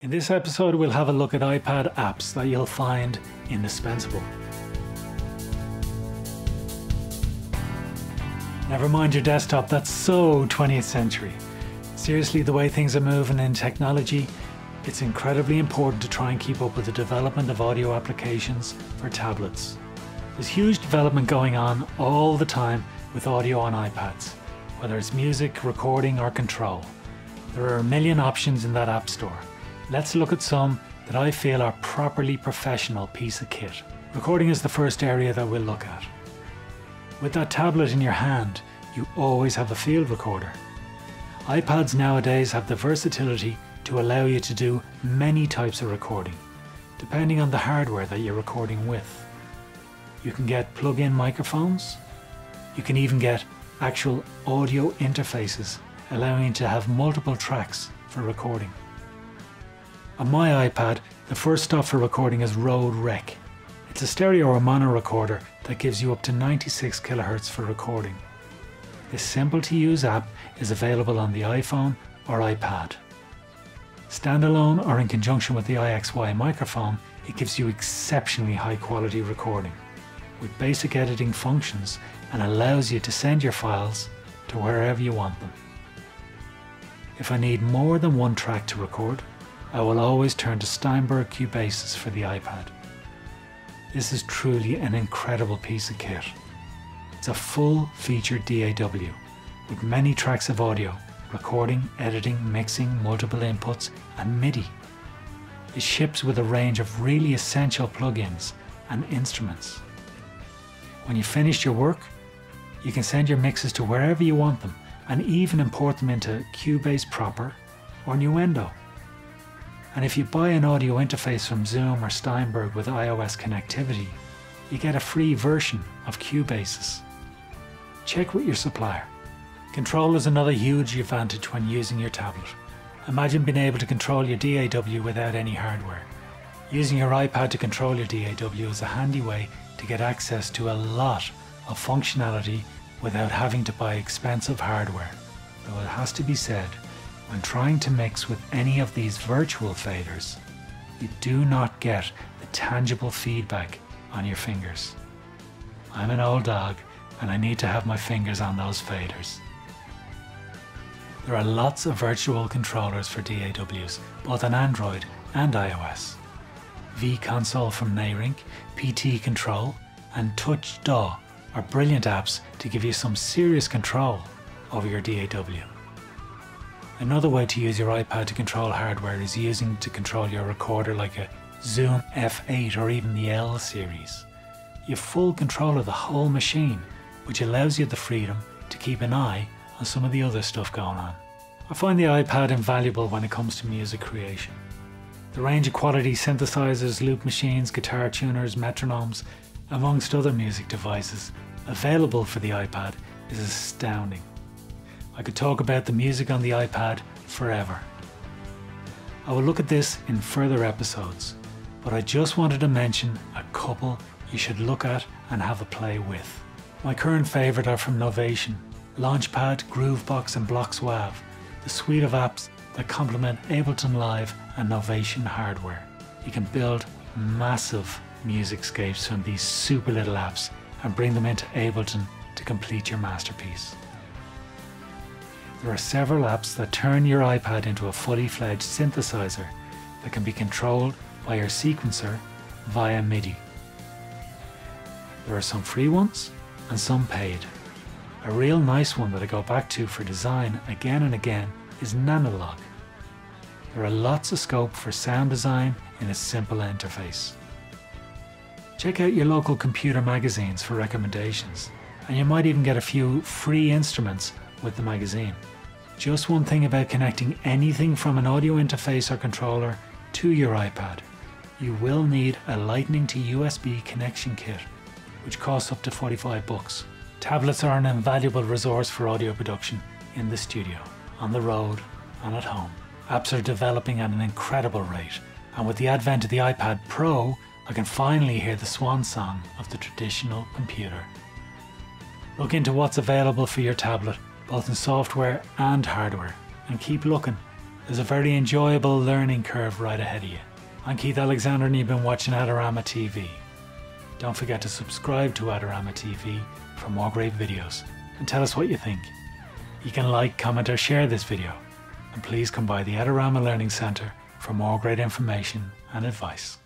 In this episode, we'll have a look at iPad apps that you'll find indispensable. Never mind your desktop, that's so 20th century. Seriously, the way things are moving in technology, it's incredibly important to try and keep up with the development of audio applications for tablets. There's huge development going on all the time with audio on iPads, whether it's music, recording or control. There are a million options in that app store. Let's look at some that I feel are properly professional piece of kit. Recording is the first area that we'll look at. With that tablet in your hand, you always have a field recorder. iPads nowadays have the versatility to allow you to do many types of recording, depending on the hardware that you're recording with. You can get plug-in microphones. You can even get actual audio interfaces, allowing you to have multiple tracks for recording. On my iPad, the first stop for recording is Rode Rec. It's a stereo or mono recorder that gives you up to 96 kHz for recording. This simple to use app is available on the iPhone or iPad. Standalone or in conjunction with the iXY microphone, it gives you exceptionally high quality recording with basic editing functions and allows you to send your files to wherever you want them. If I need more than one track to record, I will always turn to Steinberg Cubases for the iPad. This is truly an incredible piece of kit. It's a full-featured DAW with many tracks of audio, recording, editing, mixing, multiple inputs and MIDI. It ships with a range of really essential plugins and instruments. When you finish your work, you can send your mixes to wherever you want them and even import them into Cubase Proper or Nuendo. And if you buy an audio interface from Zoom or Steinberg with iOS connectivity, you get a free version of Cubases. Check with your supplier. Control is another huge advantage when using your tablet. Imagine being able to control your DAW without any hardware. Using your iPad to control your DAW is a handy way to get access to a lot of functionality without having to buy expensive hardware. Though it has to be said, when trying to mix with any of these virtual faders, you do not get the tangible feedback on your fingers. I'm an old dog and I need to have my fingers on those faders. There are lots of virtual controllers for DAWs, both on Android and iOS. vConsole from Nayrink, PT Control and Touch DAW are brilliant apps to give you some serious control over your DAW. Another way to use your iPad to control hardware is using to control your recorder like a Zoom F8 or even the L series. You have full control of the whole machine, which allows you the freedom to keep an eye on some of the other stuff going on. I find the iPad invaluable when it comes to music creation. The range of quality synthesizers, loop machines, guitar tuners, metronomes, amongst other music devices available for the iPad is astounding. I could talk about the music on the iPad forever. I will look at this in further episodes, but I just wanted to mention a couple you should look at and have a play with. My current favourite are from Novation, Launchpad, Groovebox and Bloxwav, the suite of apps that complement Ableton Live and Novation hardware. You can build massive musicscapes from these super little apps and bring them into Ableton to complete your masterpiece. There are several apps that turn your iPad into a fully fledged synthesizer that can be controlled by your sequencer via MIDI. There are some free ones and some paid. A real nice one that I go back to for design again and again is Nanolog. There are lots of scope for sound design in a simple interface. Check out your local computer magazines for recommendations, and you might even get a few free instruments with the magazine. Just one thing about connecting anything from an audio interface or controller to your iPad. You will need a Lightning to USB connection kit, which costs up to $45. Tablets are an invaluable resource for audio production in the studio, on the road, and at home. Apps are developing at an incredible rate, and with the advent of the iPad Pro, I can finally hear the swan song of the traditional computer. Look into what's available for your tablet, both in software and hardware, and keep looking. There's a very enjoyable learning curve right ahead of you. I'm Keith Alexander and you've been watching Adorama TV. Don't forget to subscribe to Adorama TV for more great videos and tell us what you think. You can like, comment or share this video. And please come by the Adorama Learning Centre for more great information and advice.